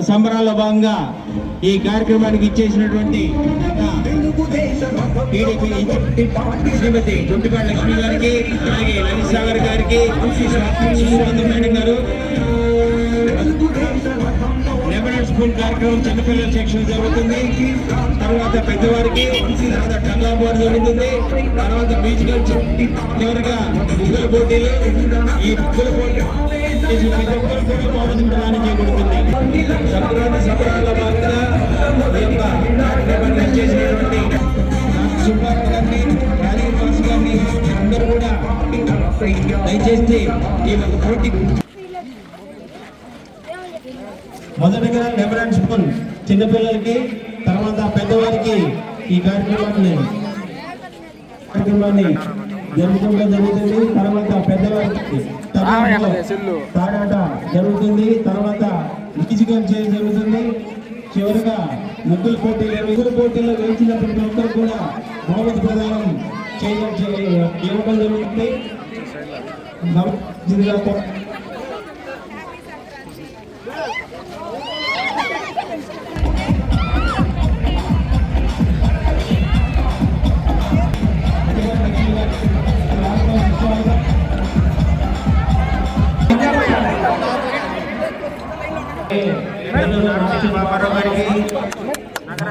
సంబరాల్లో భాగంగా ఈ కార్యక్రమానికి ఇచ్చేసినటువంటి టీడీపీ శ్రీమతి గుంటిపాటి లక్ష్మి గారికి, అలాగే లలిత్ సాగర్ గారికి, మేడం గారు, లెబనన్ స్కూల్ కార్యక్రమం చిన్నపిల్లల సెక్షన్ జరుగుతుంది. తర్వాత పెద్దవారికి, తర్వాత టంగా బోర్డు జరుగుతుంది. తర్వాత మ్యూజికల్, చివరిగా ముగ్గుల పోటీలు. ఈ ముగ్గుల పోటీ ప్రతి ఒక్కరు కూడా పాల్గొనడానికి చేయబడుతుంది. సంక్రాంతి సంబరాల భాగంగా ఈ యొక్క కార్యక్రమాన్ని చేసినటువంటి సుబ్బారావు గారిని, రాజీవ్ గారిని అందరూ కూడా దయచేసి ఈ యొక్క పోటీ మొదటగా లెబనాన్ స్కూల్ చిన్నపిల్లలకి, తర్వాత పెద్దవారికి ఈ కార్యక్రమాన్ని జరుగుతుంది. తర్వాత పెద్దవారికి తాడాట జరుగుతుంది. తర్వాత మ్యూజికల్ చైర్ జరుగుతుంది. చివరిగా ముగ్గుల పోటీల్లో గెలిచిన ప్రతి ఒక్కరు కూడా బహుమతి ప్రదానం ఇవ్వడం జరుగుతుంది. బాబారావు గారికి, నగర